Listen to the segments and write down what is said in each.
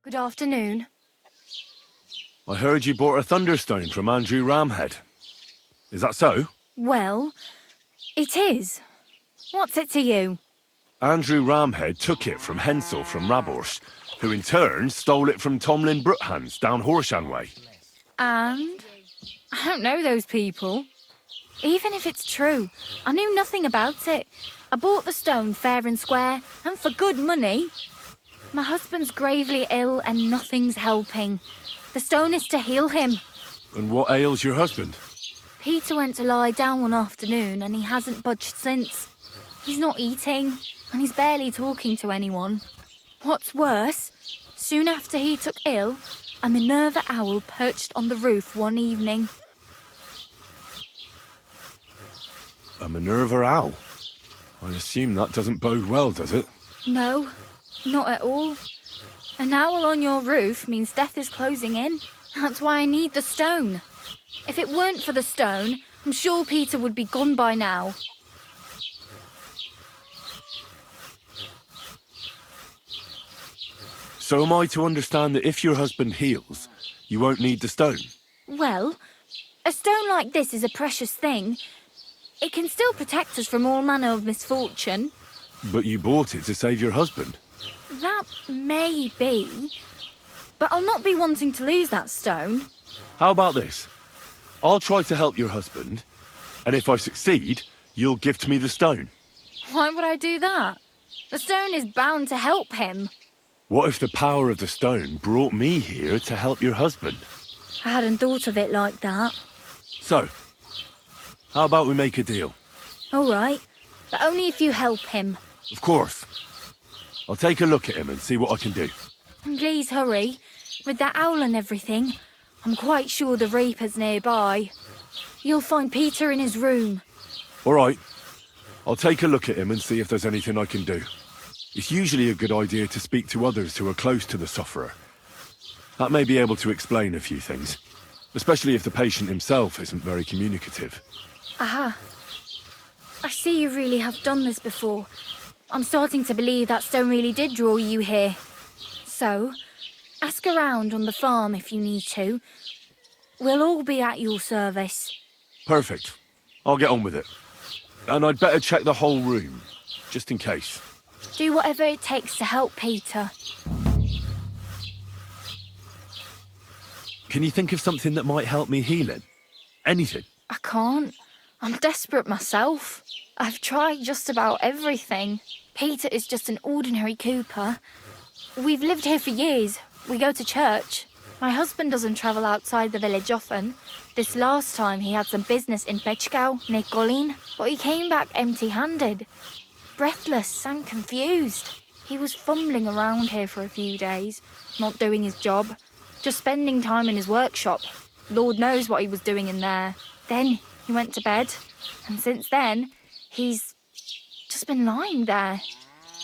Good afternoon. I heard you bought a thunderstone from Andrew Ramhead. Is that so? Well, it is. What's it to you? Andrew Ramhead took it from Hensel from Raborsh, who in turn stole it from Tomlin Brookhans down Horshan way. And? I don't know those people. Even if it's true, I knew nothing about it. I bought the stone fair and square, and for good money. My husband's gravely ill and nothing's helping. The stone is to heal him. And what ails your husband? Peter went to lie down one afternoon and he hasn't budged since. He's not eating, and he's barely talking to anyone. What's worse, soon after he took ill, a Minerva owl perched on the roof one evening. A Minerva owl? I assume that doesn't bode well, does it? No, not at all. An owl on your roof means death is closing in. That's why I need the stone. If it weren't for the stone, I'm sure Peter would be gone by now. So am I to understand that if your husband heals, you won't need the stone? Well, a stone like this is a precious thing. It can still protect us from all manner of misfortune. But you bought it to save your husband. That may be, but I'll not be wanting to lose that stone. How about this? I'll try to help your husband, and if I succeed, you'll gift me the stone. Why would I do that? The stone is bound to help him. What if the power of the stone brought me here to help your husband? I hadn't thought of it like that. So, how about we make a deal? All right, but only if you help him. Of course. I'll take a look at him and see what I can do. And please hurry. With that owl and everything, I'm quite sure the Reaper's nearby. You'll find Peter in his room. All right. I'll take a look at him and see if there's anything I can do. It's usually a good idea to speak to others who are close to the sufferer. That may be able to explain a few things, especially if the patient himself isn't very communicative. Aha. I see you really have done this before. I'm starting to believe that stone really did draw you here. So, ask around on the farm if you need to. We'll all be at your service. Perfect. I'll get on with it. And I'd better check the whole room, just in case. Do whatever it takes to help Peter. Can you think of something that might help me heal him? Anything? I can't. I'm desperate myself. I've tried just about everything. Peter is just an ordinary cooper. We've lived here for years. We go to church. My husband doesn't travel outside the village often. This last time he had some business in Bechgau, near Golin, but he came back empty-handed. Breathless and confused. He was fumbling around here for a few days, not doing his job, just spending time in his workshop. Lord knows what he was doing in there. Then he went to bed, and since then, he's just been lying there.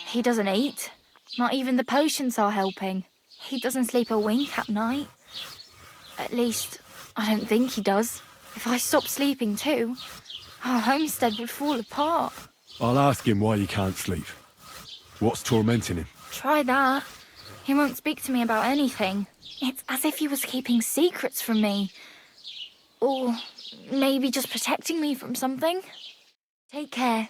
He doesn't eat. Not even the potions are helping. He doesn't sleep a wink at night. At least, I don't think he does. If I stopped sleeping too, our homestead would fall apart. I'll ask him why he can't sleep. What's tormenting him? Try that. He won't speak to me about anything. It's as if he was keeping secrets from me. Or maybe just protecting me from something. Take care.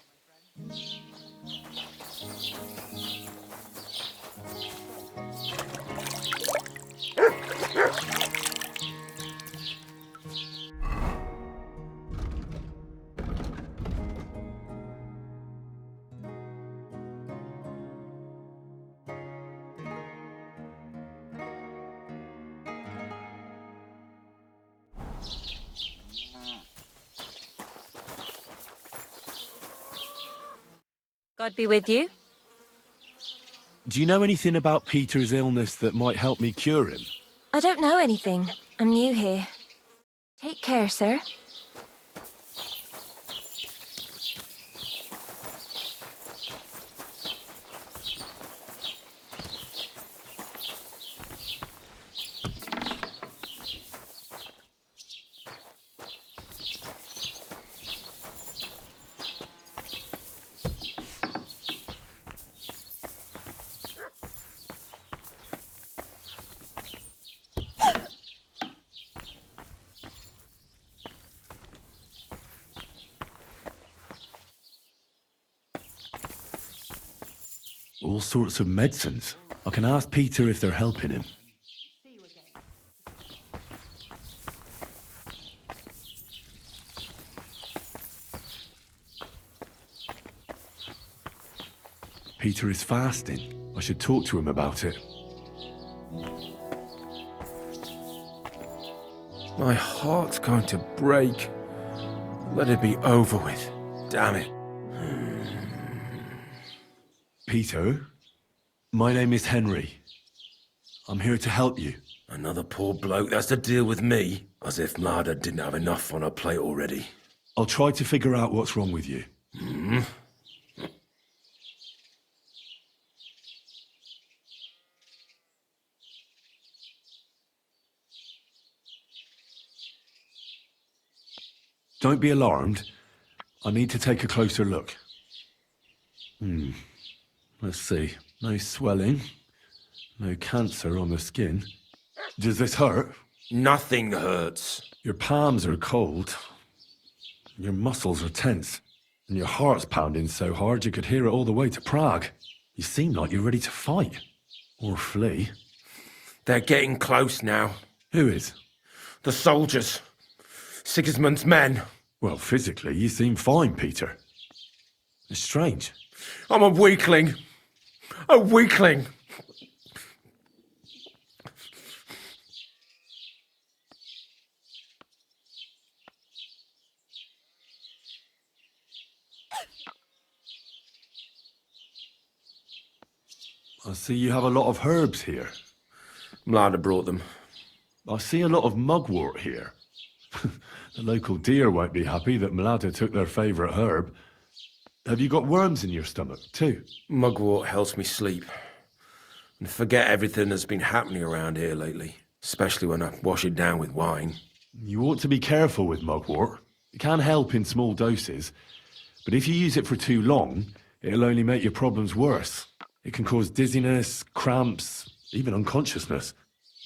God be with you. Do you know anything about Peter's illness that might help me cure him? I don't know anything. I'm new here. Take care, sir. All sorts of medicines. I can ask Peter if they're helping him. Peter is fasting. I should talk to him about it. My heart's going to break. Let it be over with. Damn it. Peter, my name is Henry. I'm here to help you. Another poor bloke that's to deal with me, as if Mlada didn't have enough on her plate already. I'll try to figure out what's wrong with you. Don't be alarmed. I need to take a closer look. Let's see. No swelling. No cancer on the skin. Does this hurt? Nothing hurts. Your palms are cold. Your muscles are tense. And your heart's pounding so hard you could hear it all the way to Prague. You seem like you're ready to fight. Or flee. They're getting close now. Who is? The soldiers. Sigismund's men. Well, physically, you seem fine, Peter. It's strange. I'm a weakling. A weakling. I see you have a lot of herbs here. Mlada brought them. I see a lot of mugwort here. The local deer won't be happy that Mlada took their favourite herb. Have you got worms in your stomach, too? Mugwort helps me sleep. And forget everything that's been happening around here lately. Especially when I wash it down with wine. You ought to be careful with mugwort. It can help in small doses. But if you use it for too long, it'll only make your problems worse. It can cause dizziness, cramps, even unconsciousness.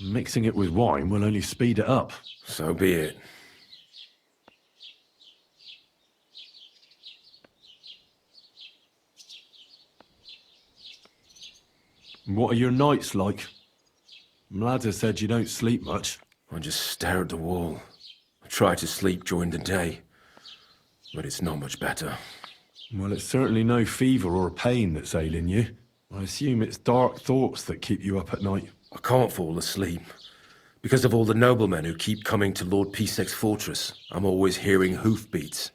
Mixing it with wine will only speed it up. So be it. What are your nights like? Mlada said you don't sleep much. I just stare at the wall. I try to sleep during the day, but it's not much better. Well, it's certainly no fever or pain that's ailing you. I assume it's dark thoughts that keep you up at night. I can't fall asleep. Because of all the noblemen who keep coming to Lord Pisek's fortress, I'm always hearing hoofbeats.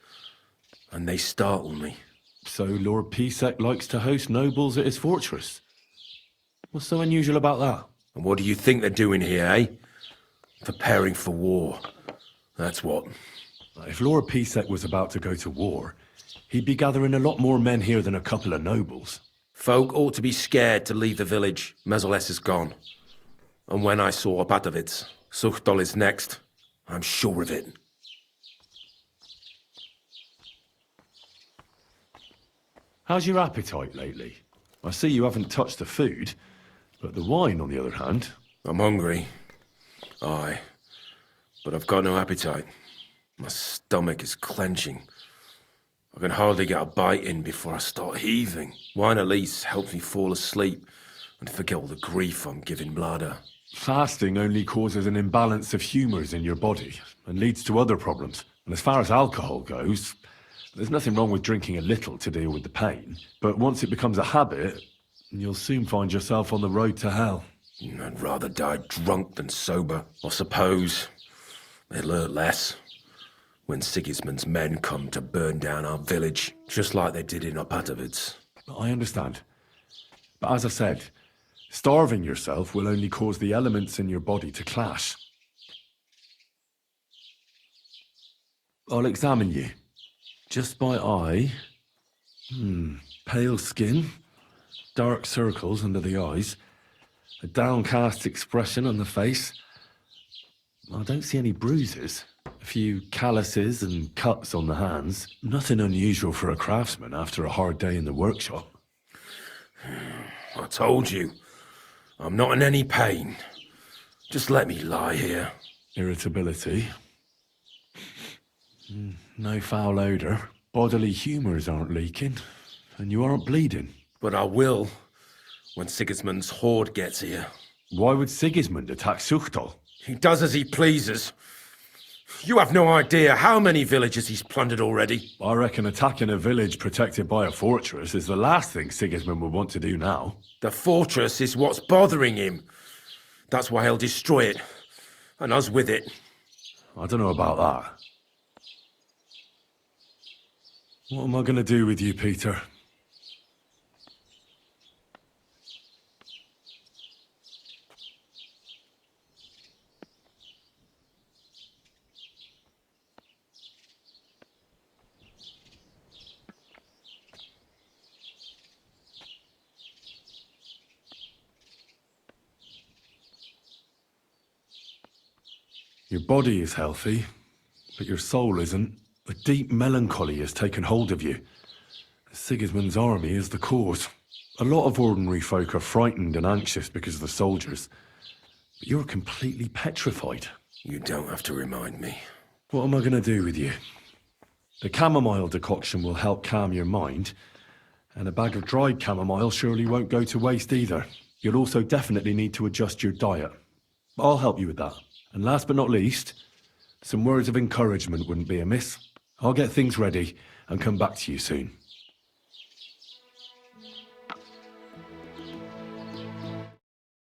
And they startle me. So Lord Pisek likes to host nobles at his fortress? What's so unusual about that? And what do you think they're doing here, eh? Preparing for war. That's what. If Lord Pisek was about to go to war, he'd be gathering a lot more men here than a couple of nobles. Folk ought to be scared to leave the village. Mezoles is gone. And when I saw Opatovitz, Suchtol is next. I'm sure of it. How's your appetite lately? I see you haven't touched the food, but the wine, on the other hand... I'm hungry. Aye. But I've got no appetite. My stomach is clenching. I can hardly get a bite in before I start heaving. Wine at least helps me fall asleep and forget all the grief I'm giving Mlada. Fasting only causes an imbalance of humours in your body and leads to other problems. And as far as alcohol goes, there's nothing wrong with drinking a little to deal with the pain. But once it becomes a habit, you'll soon find yourself on the road to hell. I'd rather die drunk than sober. I suppose it'll hurt less when Sigismund's men come to burn down our village, just like they did in Opatovitz. I understand. But as I said, starving yourself will only cause the elements in your body to clash. I'll examine you. Just by eye. Pale skin. Dark circles under the eyes. A downcast expression on the face. I don't see any bruises. A few calluses and cuts on the hands. Nothing unusual for a craftsman after a hard day in the workshop. I told you, I'm not in any pain. Just let me lie here. Irritability. No foul odour. Bodily humours aren't leaking. And you aren't bleeding. But I will, when Sigismund's horde gets here. Why would Sigismund attack Suchtal? He does as he pleases. You have no idea how many villages he's plundered already. I reckon attacking a village protected by a fortress is the last thing Sigismund would want to do now. The fortress is what's bothering him. That's why he'll destroy it. And us with it. I don't know about that. What am I going to do with you, Peter? Your body is healthy, but your soul isn't. A deep melancholy has taken hold of you. Sigismund's army is the cause. A lot of ordinary folk are frightened and anxious because of the soldiers. But you're completely petrified. You don't have to remind me. What am I going to do with you? The chamomile decoction will help calm your mind, and a bag of dried chamomile surely won't go to waste either. You'll also definitely need to adjust your diet. I'll help you with that. And last but not least, some words of encouragement wouldn't be amiss. I'll get things ready and come back to you soon.